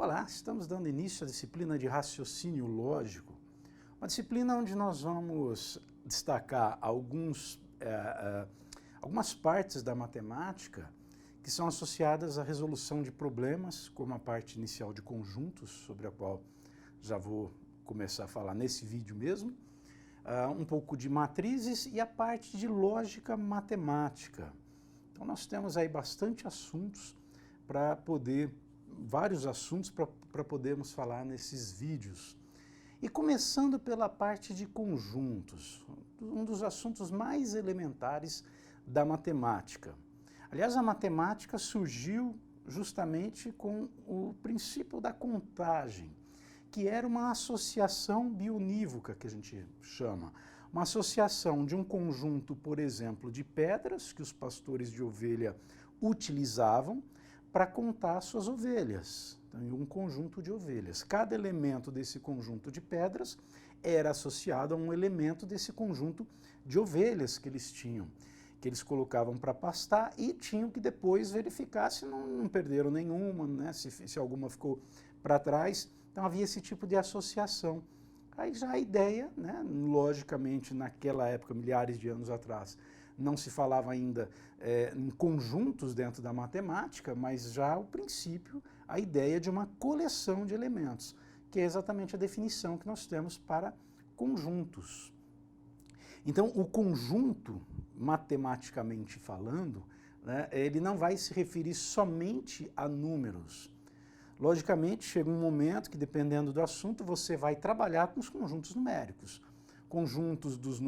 Olá, estamos dando início à disciplina de raciocínio lógico, uma disciplina onde nós vamos destacar algumas partes da matemática que são associadas à resolução de problemas, como a parte inicial de conjuntos, sobre a qual já vou começar a falar nesse vídeo mesmo, um pouco de matrizes e a parte de lógica matemática. Então nós temos aí bastante assuntos para poder, vários assuntos para podermos falar nesses vídeos. E começando pela parte de conjuntos, um dos assuntos mais elementares da matemática. Aliás, a matemática surgiu justamente com o princípio da contagem, que era uma associação bionívoca, que a gente chama. Uma associação de um conjunto, por exemplo, de pedras que os pastores de ovelha utilizavam para contar suas ovelhas. Então, um conjunto de ovelhas. Cada elemento desse conjunto de pedras era associado a um elemento desse conjunto de ovelhas que eles tinham, que eles colocavam para pastar e tinham que depois verificar se não perderam nenhuma, né, se alguma ficou para trás. Então havia esse tipo de associação. Aí já a ideia, né, logicamente naquela época, milhares de anos atrás, não se falava ainda em conjuntos dentro da matemática, mas já o princípio, a ideia de uma coleção de elementos, que é exatamente a definição que nós temos para conjuntos. Então, o conjunto, matematicamente falando, né, ele não vai se referir somente a números. Logicamente, chega um momento que, dependendo do assunto, você vai trabalhar com os conjuntos numéricos. O conjunto dos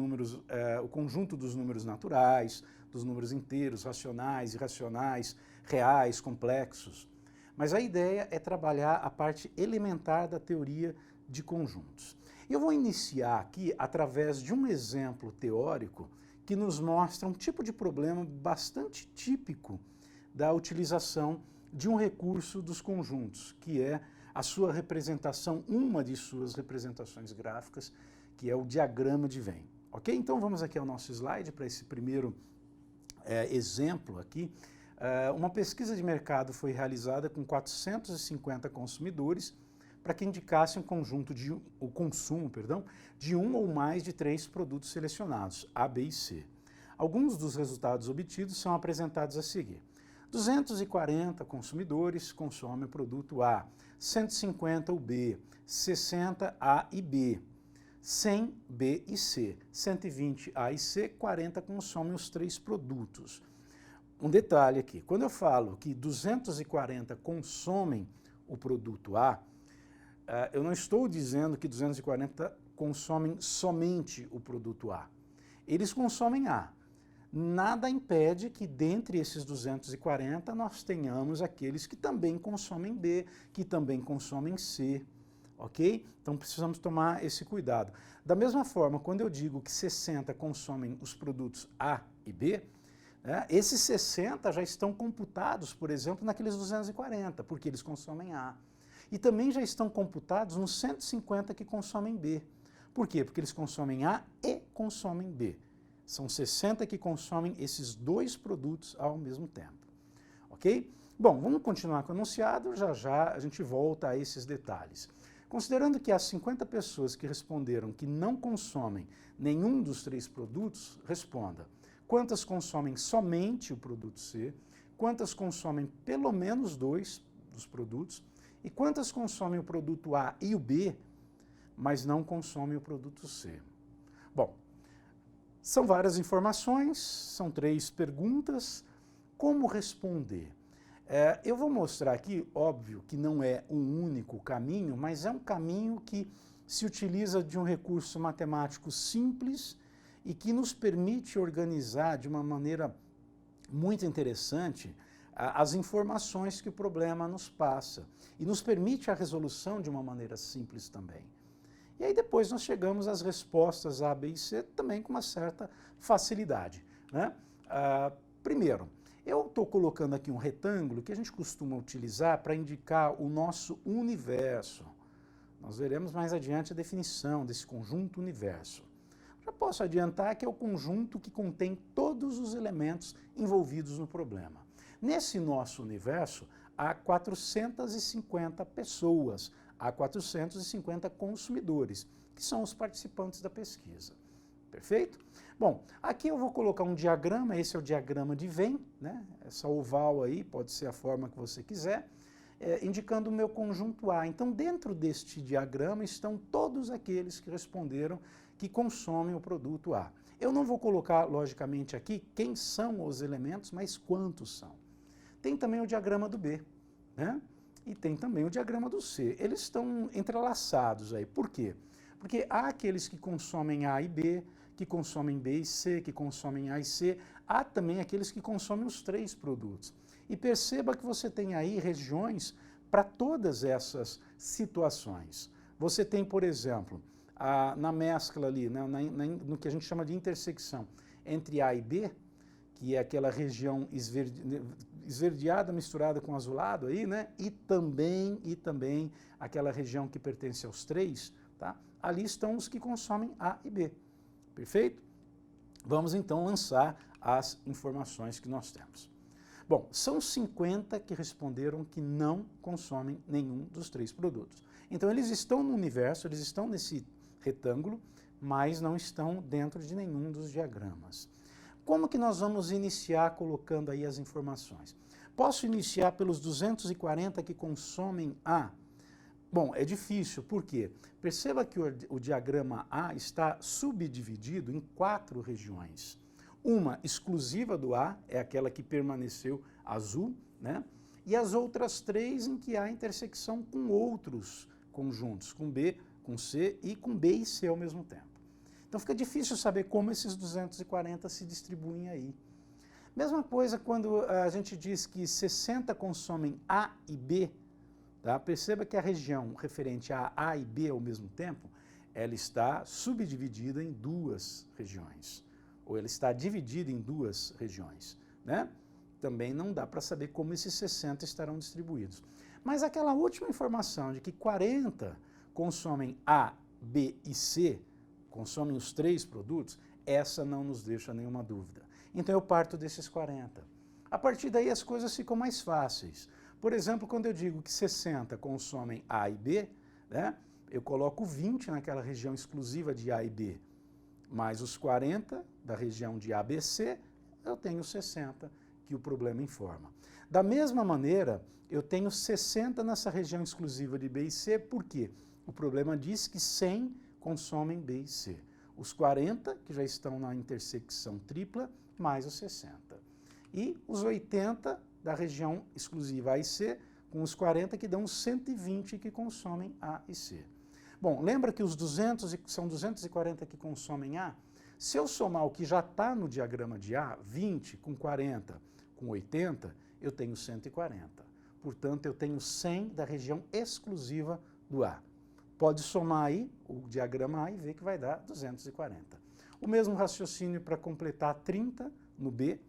números naturais, dos números inteiros, racionais, irracionais, reais, complexos. Mas a ideia é trabalhar a parte elementar da teoria de conjuntos. Eu vou iniciar aqui através de um exemplo teórico que nos mostra um tipo de problema bastante típico da utilização de um recurso dos conjuntos, que é a sua representação, uma de suas representações gráficas, que é o diagrama de Venn. Ok? Então vamos aqui ao nosso slide para esse primeiro exemplo aqui. Uma pesquisa de mercado foi realizada com 450 consumidores para que indicassem o consumo de um ou mais de 3 produtos selecionados, A, B e C. Alguns dos resultados obtidos são apresentados a seguir. 240 consumidores consomem o produto A, 150 o B, 60 A e B, 100 B e C, 120 A e C, 40 consomem os 3 produtos. Um detalhe aqui, quando eu falo que 240 consomem o produto A, eu não estou dizendo que 240 consomem somente o produto A. Eles consomem A. Nada impede que dentre esses 240 nós tenhamos aqueles que também consomem B, que também consomem C, ok? Então precisamos tomar esse cuidado. Da mesma forma, quando eu digo que 60 consomem os produtos A e B, esses 60 já estão computados, por exemplo, naqueles 240, porque eles consomem A. E também já estão computados nos 150 que consomem B. Por quê? Porque eles consomem A e consomem B. São 60 que consomem esses 2 produtos ao mesmo tempo. Ok? Bom, vamos continuar com o enunciado, já a gente volta a esses detalhes. Considerando que as 50 pessoas que responderam que não consomem nenhum dos 3 produtos, responda. Quantas consomem somente o produto C? Quantas consomem pelo menos 2 dos produtos? E quantas consomem o produto A e o B, mas não consomem o produto C? Bom, são várias informações, são 3 perguntas. Como responder? Eu vou mostrar aqui, óbvio que não é um único caminho, mas é um caminho que se utiliza de um recurso matemático simples e que nos permite organizar de uma maneira muito interessante as informações que o problema nos passa e nos permite a resolução de uma maneira simples também. E aí depois nós chegamos às respostas A, B e C também com uma certa facilidade, né? Primeiro, eu estou colocando aqui um retângulo que a gente costuma utilizar para indicar o nosso universo. Nós veremos mais adiante a definição desse conjunto universo. Já posso adiantar que é o conjunto que contém todos os elementos envolvidos no problema. Nesse nosso universo, há 450 pessoas, há 450 consumidores, que são os participantes da pesquisa. Perfeito? Bom, aqui eu vou colocar um diagrama, esse é o diagrama de Venn, né? Essa oval aí, pode ser a forma que você quiser, indicando o meu conjunto A. Então, dentro deste diagrama estão todos aqueles que responderam que consomem o produto A. Eu não vou colocar, logicamente, aqui quem são os elementos, mas quantos são. Tem também o diagrama do B, né? E tem também o diagrama do C. Eles estão entrelaçados aí. Por quê? Porque há aqueles que consomem A e B, que consomem B e C, que consomem A e C. Há também aqueles que consomem os três produtos. E perceba que você tem aí regiões para todas essas situações. Você tem, por exemplo, na mescla ali, no que a gente chama de intersecção entre A e B, que é aquela região esverdeada misturada com azulado aí, né? E também aquela região que pertence aos três, tá? Ali estão os que consomem A e B. Perfeito? Vamos então lançar as informações que nós temos. Bom, são 50 que responderam que não consomem nenhum dos três produtos. Então eles estão no universo, eles estão nesse retângulo, mas não estão dentro de nenhum dos diagramas. Como que nós vamos iniciar colocando aí as informações? Posso iniciar pelos 240 que consomem A? Bom, é difícil, por quê? Perceba que o diagrama A está subdividido em 4 regiões. Uma exclusiva do A, é aquela que permaneceu azul, né? E as outras 3 em que há intersecção com outros conjuntos, com B, com C e com B e C ao mesmo tempo. Então fica difícil saber como esses 240 se distribuem aí. Mesma coisa quando a gente diz que 60 consomem A e B, tá? Perceba que a região referente a A e B ao mesmo tempo, ela está subdividida em 2 regiões, ou ela está dividida em 2 regiões, né? Também não dá para saber como esses 60 estarão distribuídos. Mas aquela última informação de que 40 consomem A, B e C, consomem os 3 produtos, essa não nos deixa nenhuma dúvida. Então eu parto desses 40. A partir daí as coisas ficam mais fáceis. Por exemplo, quando eu digo que 60 consomem A e B, né, eu coloco 20 naquela região exclusiva de A e B, mais os 40 da região de ABC, eu tenho 60 que o problema informa. Da mesma maneira, eu tenho 60 nessa região exclusiva de B e C, por quê? O problema diz que 100 consomem B e C. Os 40 que já estão na intersecção tripla, mais os 60. E os 80 da região exclusiva A e C, com os 40 que dão os 120 que consomem A e C. Bom, lembra que os 200 são 240 que consomem A? Se eu somar o que já está no diagrama de A, 20 com 40 com 80, eu tenho 140. Portanto, eu tenho 100 da região exclusiva do A. Pode somar aí o diagrama A e ver que vai dar 240. O mesmo raciocínio para completar 30 no B,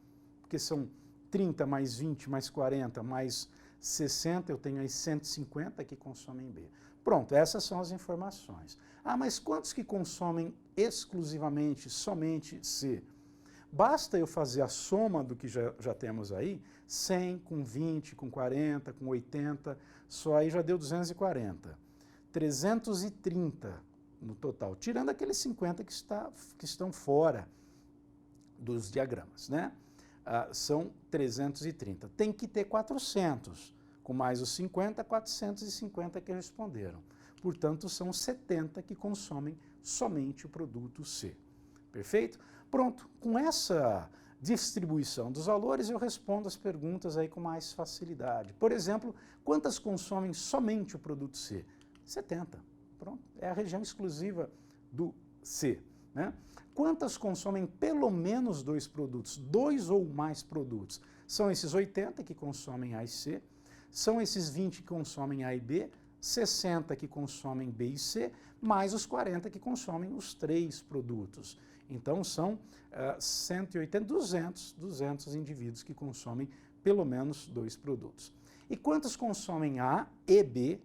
porque são 30 mais 20 mais 40 mais 60, eu tenho aí 150 que consomem B. Pronto, essas são as informações. Ah, mas quantos que consomem exclusivamente, somente C? Basta eu fazer a soma do que já temos aí, 100 com 20, com 40, com 80, só aí já deu 240. 330 no total, tirando aqueles 50 que estão fora dos diagramas, né? São 330. Tem que ter 400, com mais os 50, 450 que responderam. Portanto, são 70 que consomem somente o produto C. Perfeito? Pronto, com essa distribuição dos valores, eu respondo as perguntas aí com mais facilidade. Por exemplo, quantas consomem somente o produto C? 70. Pronto, é a região exclusiva do C, né? Quantas consomem pelo menos 2 produtos, 2 ou mais produtos? São esses 80 que consomem A e C, são esses 20 que consomem A e B, 60 que consomem B e C, mais os 40 que consomem os 3 produtos. Então são 180, 200 indivíduos que consomem pelo menos 2 produtos. E quantos consomem A e B,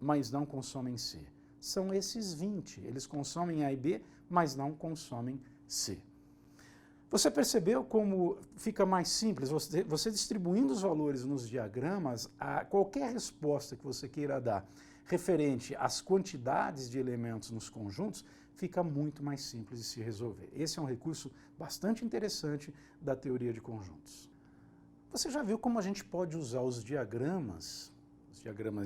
mas não consomem C? São esses 20. Eles consomem A e B, mas não consomem C. Você percebeu como fica mais simples? Você distribuindo os valores nos diagramas, qualquer resposta que você queira dar referente às quantidades de elementos nos conjuntos, fica muito mais simples de se resolver. Esse é um recurso bastante interessante da teoria de conjuntos. Você já viu como a gente pode usar os diagramas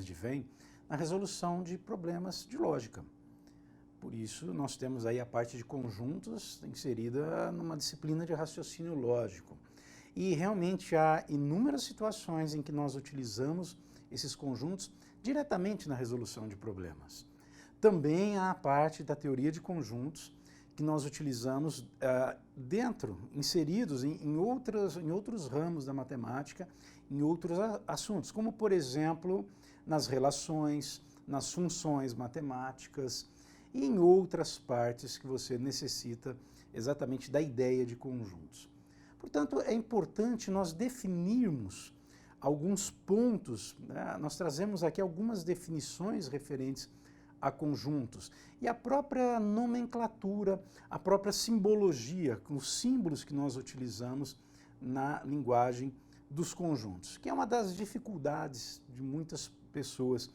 de Venn, na resolução de problemas de lógica. Por isso, nós temos aí a parte de conjuntos inserida numa disciplina de raciocínio lógico. E realmente há inúmeras situações em que nós utilizamos esses conjuntos diretamente na resolução de problemas. Também há a parte da teoria de conjuntos que nós utilizamos inseridos em outros ramos da matemática, em outros assuntos, como, por exemplo, nas relações, nas funções matemáticas, e em outras partes que você necessita exatamente da ideia de conjuntos. Portanto, é importante nós definirmos alguns pontos, né? Nós trazemos aqui algumas definições referentes a conjuntos e a própria nomenclatura, a própria simbologia, com os símbolos que nós utilizamos na linguagem dos conjuntos, que é uma das dificuldades de muitas pessoas.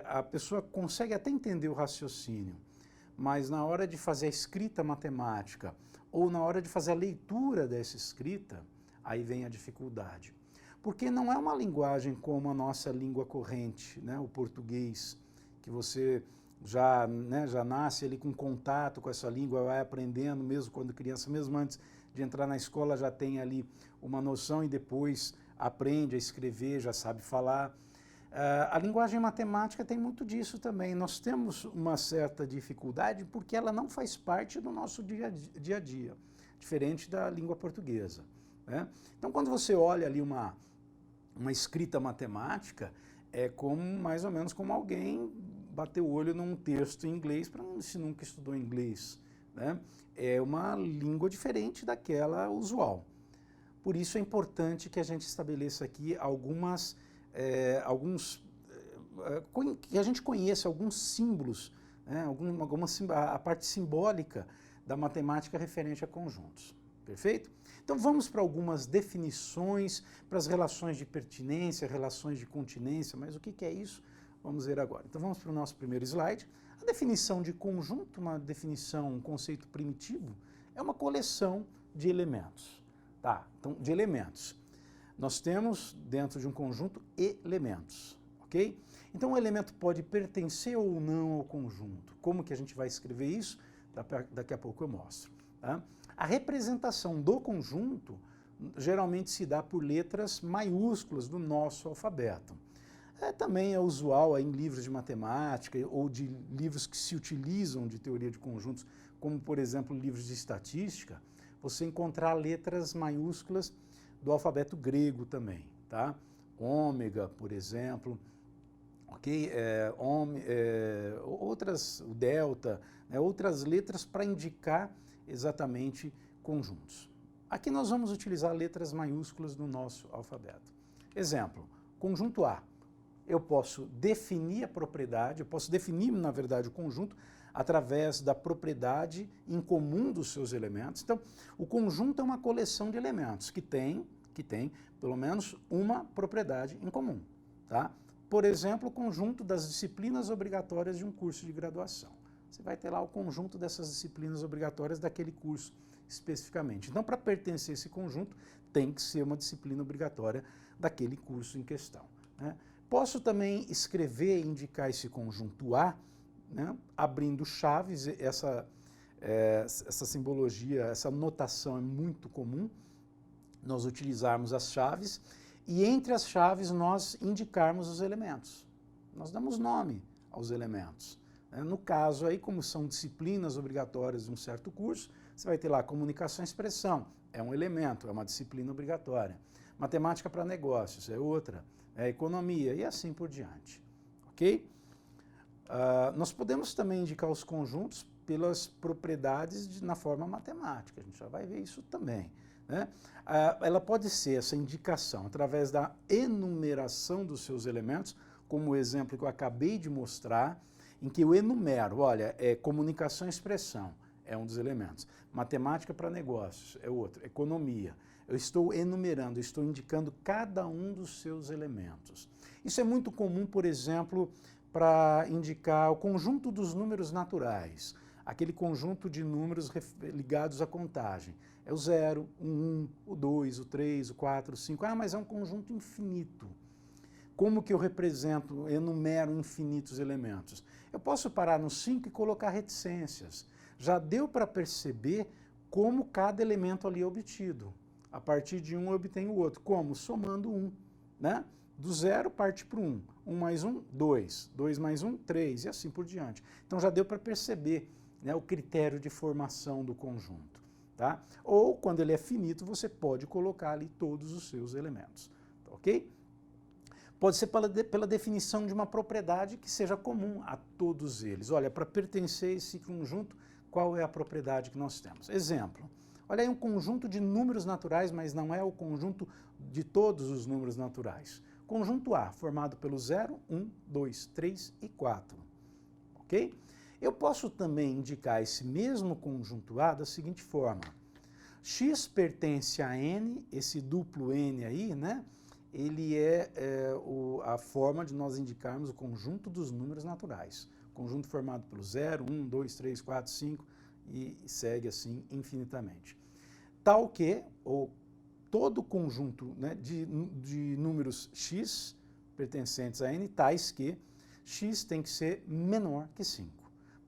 A pessoa consegue até entender o raciocínio, mas na hora de fazer a escrita matemática ou na hora de fazer a leitura dessa escrita, aí vem a dificuldade. Porque não é uma linguagem como a nossa língua corrente, né, o português, que você já nasce ali com contato com essa língua, vai aprendendo mesmo quando criança, mesmo antes de entrar na escola já tem ali uma noção e depois aprende a escrever, já sabe falar. A linguagem matemática tem muito disso também. Nós temos uma certa dificuldade porque ela não faz parte do nosso dia a dia, diferente da língua portuguesa, né? Então, quando você olha ali uma escrita matemática, é como mais ou menos como alguém bater o olho num texto em inglês para se nunca estudou inglês, né? É uma língua diferente daquela usual. Por isso é importante que a gente estabeleça aqui que a gente conheça alguns símbolos, né, a parte simbólica da matemática referente a conjuntos. Perfeito? Então vamos para algumas definições, para as relações de pertinência, relações de continência, mas o que é isso? Vamos ver agora. Então vamos para o nosso primeiro slide. A definição de conjunto, um conceito primitivo, é uma coleção de elementos. Tá? Então, de elementos. Nós temos, dentro de um conjunto, elementos, ok? Então, o elemento pode pertencer ou não ao conjunto. Como que a gente vai escrever isso? Daqui a pouco eu mostro. Tá? A representação do conjunto geralmente se dá por letras maiúsculas do nosso alfabeto. Também é usual em livros de matemática ou de livros que se utilizam de teoria de conjuntos, como, por exemplo, livros de estatística, você encontrar letras maiúsculas do alfabeto grego também, tá? Ômega, por exemplo, ok? O delta, né? Outras letras para indicar exatamente conjuntos. Aqui nós vamos utilizar letras maiúsculas no nosso alfabeto. Exemplo, conjunto A. Eu posso definir a propriedade, eu posso definir, na verdade, o conjunto através da propriedade em comum dos seus elementos. Então, o conjunto é uma coleção de elementos que tem pelo menos uma propriedade em comum, tá? Por exemplo, o conjunto das disciplinas obrigatórias de um curso de graduação. Você vai ter lá o conjunto dessas disciplinas obrigatórias daquele curso especificamente. Então, para pertencer a esse conjunto, tem que ser uma disciplina obrigatória daquele curso em questão, né? Posso também escrever e indicar esse conjunto A, né, abrindo chaves. Essa simbologia, essa notação é muito comum, nós utilizarmos as chaves e entre as chaves nós indicarmos os elementos. Nós damos nome aos elementos. No caso aí, como são disciplinas obrigatórias de um certo curso, você vai ter lá comunicação e expressão, é um elemento, é uma disciplina obrigatória. Matemática para negócios é outra, economia e assim por diante, ok? Nós podemos também indicar os conjuntos pelas propriedades na forma matemática, a gente já vai ver isso também, né? Ela pode ser essa indicação através da enumeração dos seus elementos, como o exemplo que eu acabei de mostrar, em que eu enumero, olha, comunicação e expressão, é um dos elementos. Matemática para negócios é outro. Economia. Eu estou enumerando, eu estou indicando cada um dos seus elementos. Isso é muito comum, por exemplo, para indicar o conjunto dos números naturais, aquele conjunto de números ligados à contagem. É o 0, o 1, o 2, o 3, o 4, o 5. Ah, mas é um conjunto infinito. Como que eu represento, enumero infinitos elementos? Eu posso parar no 5 e colocar reticências. Já deu para perceber como cada elemento ali é obtido. A partir de um eu obtenho o outro. Como? Somando 1, né? Do 0 parte para o 1. 1 mais 1, 2. 2 mais 1, 3 e assim por diante. Então já deu para perceber, né, o critério de formação do conjunto. Tá? Ou, quando ele é finito, você pode colocar ali todos os seus elementos. Ok? Pode ser pela definição de uma propriedade que seja comum a todos eles. Olha, para pertencer a esse conjunto, qual é a propriedade que nós temos? Exemplo. Olha aí um conjunto de números naturais, mas não é o conjunto de todos os números naturais. Conjunto A, formado pelo 0, 1, 2, 3 e 4. Ok? Eu posso também indicar esse mesmo conjunto A da seguinte forma. X pertence a N, esse duplo N aí, né? Ele é, a forma de nós indicarmos o conjunto dos números naturais. Conjunto formado pelo 0, 1, 2, 3, 4, 5 e segue assim infinitamente. Tal que, ou todo conjunto, né, de números x pertencentes a n, tais que x tem que ser menor que 5.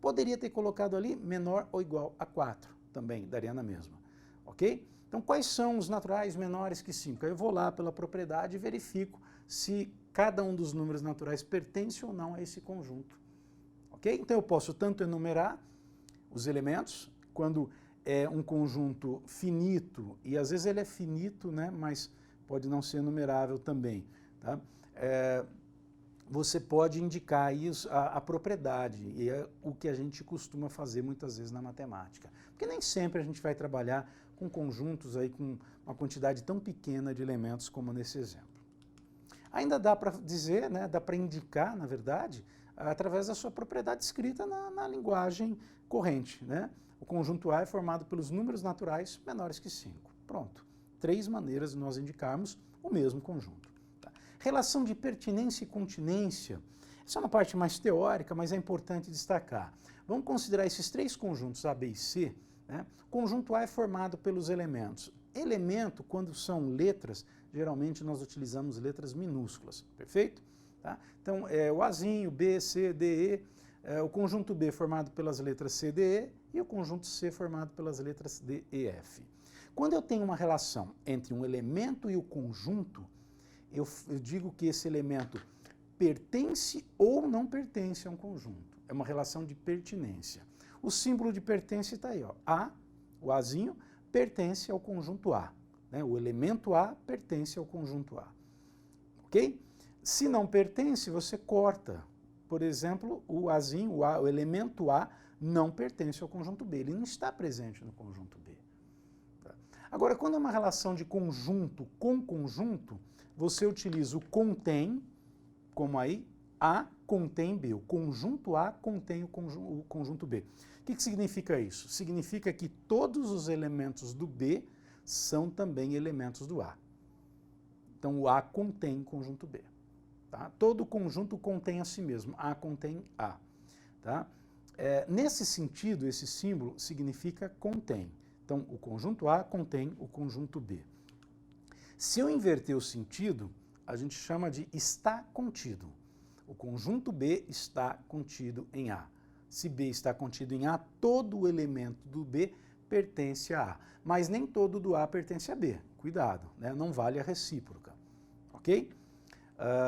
Poderia ter colocado ali menor ou igual a 4, também daria na mesma. Ok? Então, quais são os naturais menores que 5? Aí eu vou lá pela propriedade e verifico se cada um dos números naturais pertence ou não a esse conjunto. Ok? Então, eu posso tanto enumerar os elementos, quando é um conjunto finito, e às vezes ele é finito, né, mas pode não ser enumerável também. Tá? Você pode indicar aí a propriedade, e é o que a gente costuma fazer muitas vezes na matemática. Porque nem sempre a gente vai trabalhar com conjuntos aí com uma quantidade tão pequena de elementos como nesse exemplo. Ainda dá para dizer, né, dá para indicar, na verdade, através da sua propriedade escrita na linguagem corrente. Né? O conjunto A é formado pelos números naturais menores que 5. Pronto. 3 maneiras de nós indicarmos o mesmo conjunto. Tá? Relação de pertinência e continência. Essa é uma parte mais teórica, mas é importante destacar. Vamos considerar esses 3 conjuntos A, B e C. Né? O conjunto A é formado pelos elementos. Elemento, quando são letras, geralmente nós utilizamos letras minúsculas. Perfeito? Tá? Então, o Azinho, B, C, D, E, o conjunto B formado pelas letras C, D, E, e o conjunto C formado pelas letras D, E, F. Quando eu tenho uma relação entre um elemento e o conjunto, eu digo que esse elemento pertence ou não pertence a um conjunto. É uma relação de pertinência. O símbolo de pertence está aí, ó. A, o Azinho, pertence ao conjunto A. Né? O elemento A pertence ao conjunto A. Ok? Se não pertence, você corta. Por exemplo, o Azinho, o elemento A, não pertence ao conjunto B. Ele não está presente no conjunto B. Tá? Agora, quando é uma relação de conjunto com conjunto, você utiliza o contém, como aí, A contém B. O conjunto A contém o conjunto B. O que significa isso? Significa que todos os elementos do B são também elementos do A. Então, o A contém o conjunto B. Tá? Todo conjunto contém a si mesmo. A contém A. Tá? Nesse sentido, esse símbolo significa contém. Então, o conjunto A contém o conjunto B. Se eu inverter o sentido, a gente chama de está contido. O conjunto B está contido em A. Se B está contido em A, todo o elemento do B pertence a A. Mas nem todo do A pertence a B. Cuidado, né? Não vale a recíproca. Ok?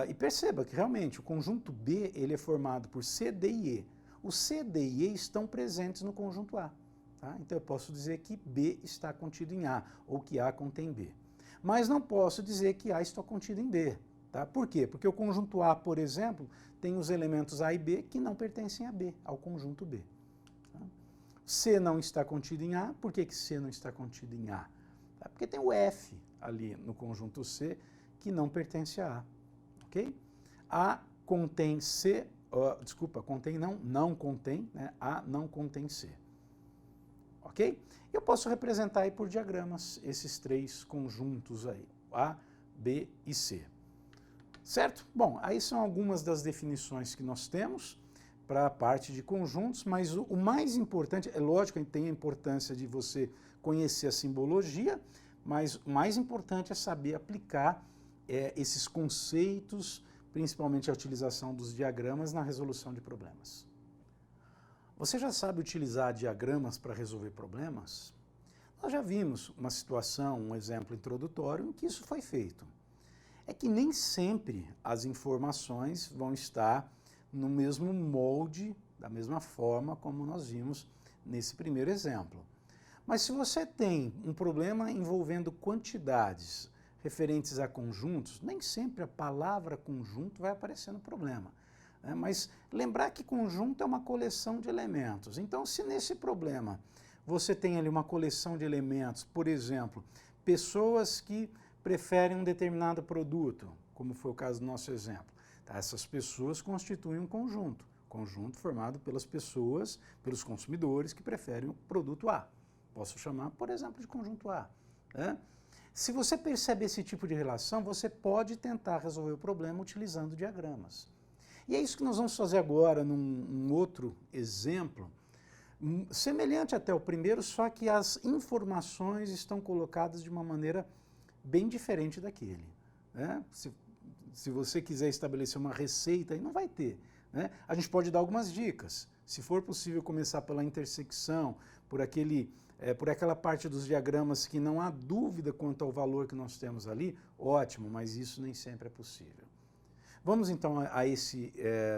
E perceba que realmente o conjunto B ele é formado por C, D e E. O C, D e E estão presentes no conjunto A. Tá? Então eu posso dizer que B está contido em A, ou que A contém B. Mas não posso dizer que A está contido em B. Tá? Por quê? Porque o conjunto A, por exemplo, tem os elementos A e B que não pertencem a B, ao conjunto B. Tá? C não está contido em A. Por que C não está contido em A? Tá? Porque tem o F ali no conjunto C que não pertence a A. Ok? A contém C, contém não contém, né? A não contém C. ok? Eu posso representar aí por diagramas esses três conjuntos aí, A, B e C. Certo? Bom, aí são algumas das definições que nós temos para a parte de conjuntos, mas o mais importante, é lógico que tem a importância de você conhecer a simbologia, mas o mais importante é saber aplicar esses conceitos, principalmente a utilização dos diagramas na resolução de problemas. Você já sabe utilizar diagramas para resolver problemas? Nós já vimos uma situação, um exemplo introdutório em que isso foi feito. É que nem sempre as informações vão estar no mesmo molde, da mesma forma como nós vimos nesse primeiro exemplo. Mas se você tem um problema envolvendo quantidades referentes a conjuntos, nem sempre a palavra conjunto vai aparecer no problema. Mas lembrar que conjunto é uma coleção de elementos. Então, se nesse problema você tem ali uma coleção de elementos, por exemplo, pessoas que preferem um determinado produto, como foi o caso do nosso exemplo, tá? Essas pessoas constituem um conjunto formado pelas pessoas, pelos consumidores que preferem o produto A. Posso chamar, por exemplo, de conjunto A. Né? Se você percebe esse tipo de relação, você pode tentar resolver o problema utilizando diagramas. E é isso que nós vamos fazer agora num outro exemplo, semelhante até ao primeiro, só que as informações estão colocadas de uma maneira bem diferente daquele. Né? Se você quiser estabelecer uma receita, aí não vai ter. Né? A gente pode dar algumas dicas. Se for possível começar pela intersecção, por aquela parte dos diagramas que não há dúvida quanto ao valor que nós temos ali, ótimo, mas isso nem sempre é possível. Vamos então a esse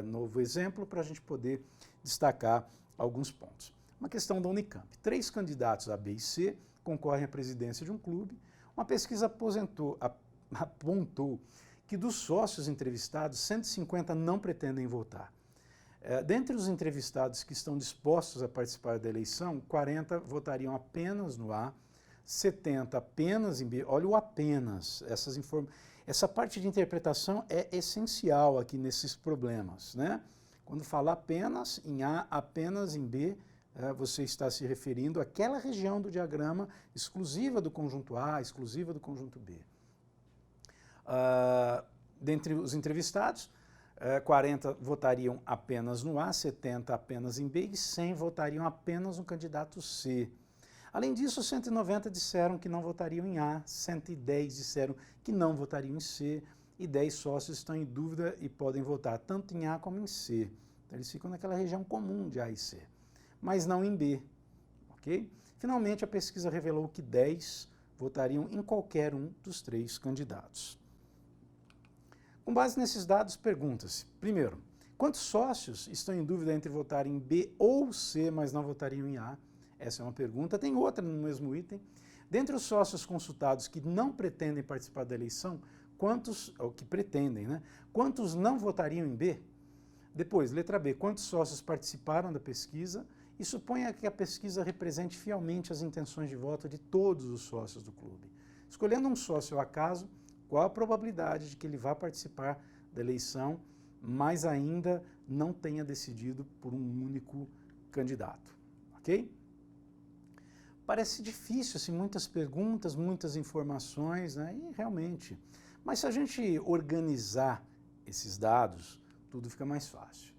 novo exemplo para a gente poder destacar alguns pontos. Uma questão da Unicamp. 3 candidatos A, B e C concorrem à presidência de um clube. Uma pesquisa apontou que dos sócios entrevistados, 150 não pretendem votar. Dentre os entrevistados que estão dispostos a participar da eleição, 40 votariam apenas no A, 70 apenas em B. Olha o apenas, essa parte de interpretação é essencial aqui nesses problemas. Né? Quando fala apenas em A, apenas em B, você está se referindo àquela região do diagrama exclusiva do conjunto A, exclusiva do conjunto B. Dentre os entrevistados, 40 votariam apenas no A, 70 apenas em B e 100 votariam apenas no candidato C. Além disso, 190 disseram que não votariam em A, 110 disseram que não votariam em C e 10 sócios estão em dúvida e podem votar tanto em A como em C. Então, eles ficam naquela região comum de A e C, mas não em B. Okay? Finalmente, a pesquisa revelou que 10 votariam em qualquer um dos 3 candidatos. Com base nesses dados, pergunta-se, primeiro, quantos sócios estão em dúvida entre votar em B ou C, mas não votariam em A? Essa é uma pergunta. Tem outra no mesmo item. Dentre os sócios consultados que não pretendem participar da eleição, quantos não votariam em B? Depois, letra B, quantos sócios participaram da pesquisa? E suponha que a pesquisa represente fielmente as intenções de voto de todos os sócios do clube. Escolhendo um sócio ao acaso, qual a probabilidade de que ele vá participar da eleição, mas ainda não tenha decidido por um único candidato? Ok? Parece difícil, assim, muitas perguntas, muitas informações, né? E realmente. Mas se a gente organizar esses dados, tudo fica mais fácil.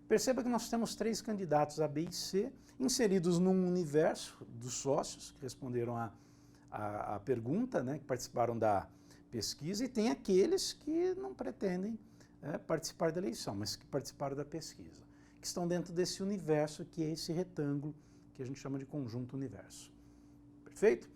Perceba que nós temos 3 candidatos A, B e C, inseridos num universo dos sócios que responderam a pergunta, né, que participaram da pesquisa, e tem aqueles que não pretendem participar da eleição, mas que participaram da pesquisa, que estão dentro desse universo que é esse retângulo que a gente chama de conjunto universo. Perfeito?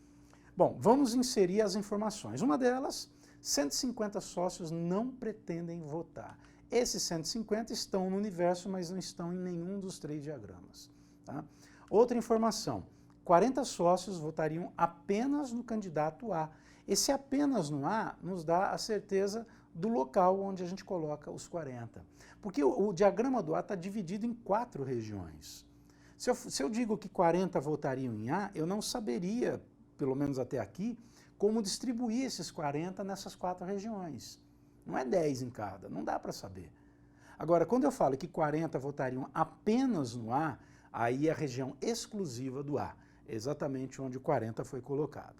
Bom, vamos inserir as informações. Uma delas, 150 sócios não pretendem votar. Esses 150 estão no universo, mas não estão em nenhum dos 3 diagramas. Tá? Outra informação, 40 sócios votariam apenas no candidato A. Esse apenas no A nos dá a certeza do local onde a gente coloca os 40. Porque o diagrama do A está dividido em 4 regiões. Se eu digo que 40 votariam em A, eu não saberia, pelo menos até aqui, como distribuir esses 40 nessas 4 regiões. Não é 10 em cada, não dá para saber. Agora, quando eu falo que 40 votariam apenas no A, aí é a região exclusiva do A. exatamente onde o 40 foi colocado.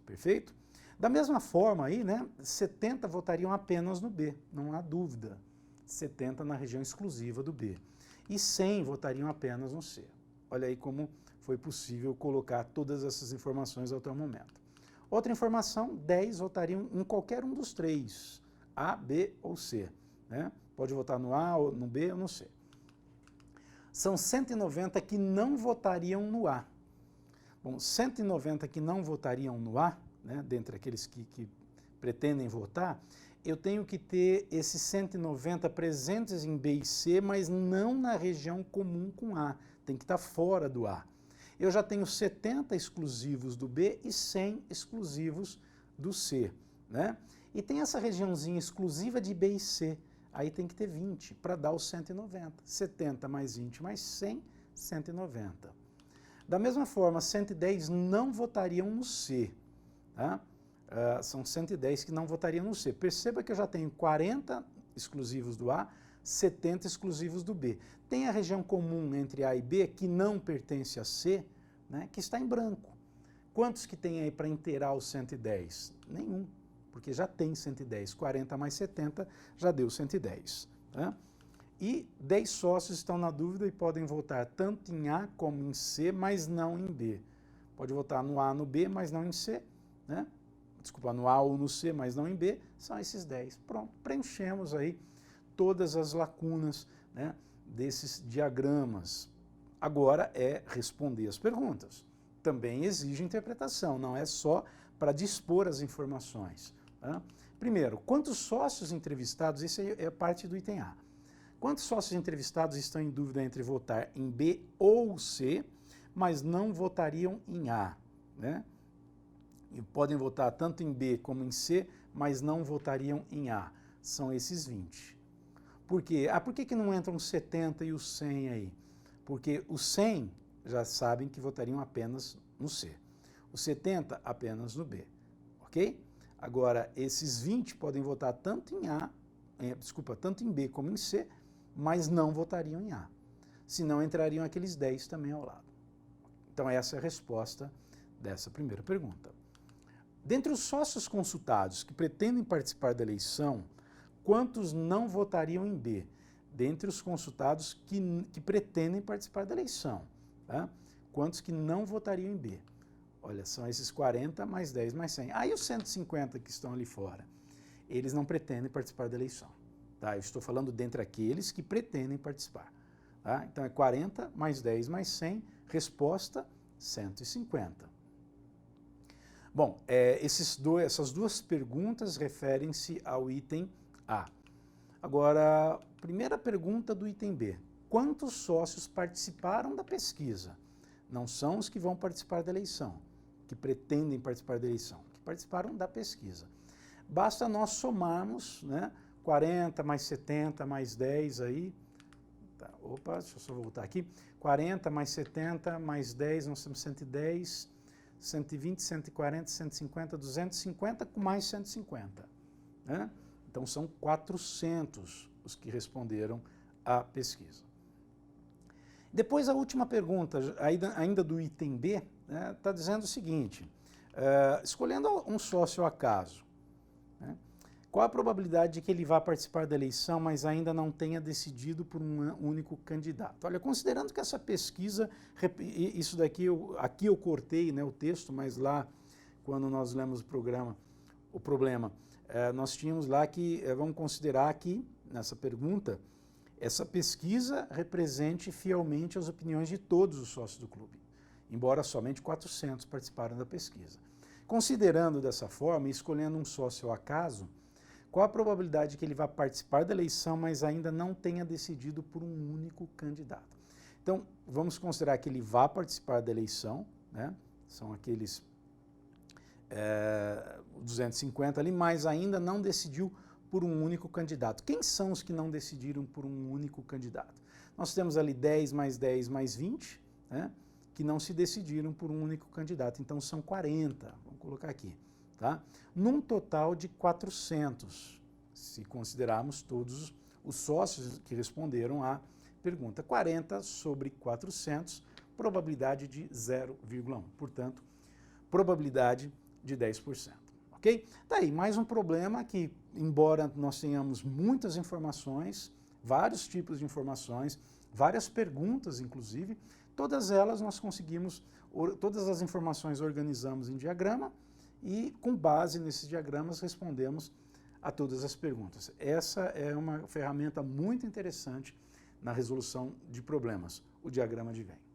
Perfeito? Da mesma forma aí, né, 70 votariam apenas no B, não há dúvida. 70 na região exclusiva do B. E 100 votariam apenas no C. Olha aí como foi possível colocar todas essas informações até o momento. Outra informação, 10 votariam em qualquer um dos três, A, B ou C. Né? Pode votar no A, ou no B ou no C. São 190 que não votariam no A. Bom, 190 que não votariam no A, né, dentre aqueles que pretendem votar, eu tenho que ter esses 190 presentes em B e C, mas não na região comum com A. Tem que estar fora do A. Eu já tenho 70 exclusivos do B e 100 exclusivos do C. Né? E tem essa regiãozinha exclusiva de B e C. Aí tem que ter 20 para dar os 190. 70 mais 20 mais 100, 190. Da mesma forma, 110 não votariam no C. Tá? São 110 que não votariam no C. Perceba que eu já tenho 40 exclusivos do A, 70 exclusivos do B. Tem a região comum entre A e B que não pertence a C, né, que está em branco. Quantos que tem aí para inteirar os 110? Nenhum, porque já tem 110. 40 mais 70 já deu 110. Tá? E 10 sócios estão na dúvida e podem votar tanto em A como em C, mas não em B. Pode votar no A, no B, mas não em C. Né? Desculpa, no A ou no C, mas não em B. São esses 10. Pronto, preenchemos aí todas as lacunas, né, desses diagramas. Agora é responder as perguntas. Também exige interpretação, não é só para dispor as informações. Tá? Primeiro, quantos sócios entrevistados, isso é parte do item A. Quantos sócios entrevistados estão em dúvida entre votar em B ou C, mas não votariam em A? Né? E podem votar tanto em B como em C, mas não votariam em A. São esses 20. Por quê? Por que não entram os 70 e os 100 aí? Porque os 100 já sabem que votariam apenas no C. Os 70 apenas no B. Ok? Agora, esses 20 podem votar tanto tanto em B como em C, mas não votariam em A. Senão entrariam aqueles 10 também ao lado. Então essa é a resposta dessa primeira pergunta. Dentre os sócios consultados que pretendem participar da eleição, quantos não votariam em B? Dentre os consultados que pretendem participar da eleição. Tá? Quantos que não votariam em B? Olha, são esses 40 mais 10 mais 100. Aí os 150 que estão ali fora, eles não pretendem participar da eleição. Tá? Eu estou falando dentre aqueles que pretendem participar. Tá? Então é 40 mais 10 mais 100, resposta 150. Bom, essas duas perguntas referem-se ao item A. Agora, primeira pergunta do item B. Quantos sócios participaram da pesquisa? Não são os que vão participar da eleição, que pretendem participar da eleição, que participaram da pesquisa. Basta nós somarmos, né, 40 mais 70 mais 10 aí. Tá, opa, deixa eu só voltar aqui. 40 mais 70 mais 10, nós temos 110, 120, 140, 150, 250 com mais 150. Né? Então são 400 os que responderam à pesquisa. Depois a última pergunta, ainda do item B, está dizendo o seguinte, escolhendo um sócio ao acaso, né, qual a probabilidade de que ele vá participar da eleição, mas ainda não tenha decidido por um único candidato? Olha, considerando que essa pesquisa, isso daqui, aqui eu cortei, né, o texto, mas lá, quando nós lemos o problema, nós tínhamos lá que, vamos considerar que, nessa pergunta, essa pesquisa represente fielmente as opiniões de todos os sócios do clube, embora somente 400 participaram da pesquisa. Considerando dessa forma e escolhendo um sócio ao acaso, qual a probabilidade de que ele vá participar da eleição, mas ainda não tenha decidido por um único candidato? Então, vamos considerar que ele vá participar da eleição, né? São aqueles 250 ali, mas ainda não decidiu por um único candidato. Quem são os que não decidiram por um único candidato? Nós temos ali 10 mais 10 mais 20, né, que não se decidiram por um único candidato. Então são 40, vamos colocar aqui. Tá? Num total de 400, se considerarmos todos os sócios que responderam à pergunta. 40 sobre 400, probabilidade de 0,1. Portanto, probabilidade de 10%. Ok? Daí, mais um problema que, embora nós tenhamos muitas informações, vários tipos de informações, várias perguntas, inclusive, todas elas nós conseguimos, todas as informações organizamos em diagrama e, com base nesses diagramas, respondemos a todas as perguntas. Essa é uma ferramenta muito interessante na resolução de problemas, o diagrama de Venn.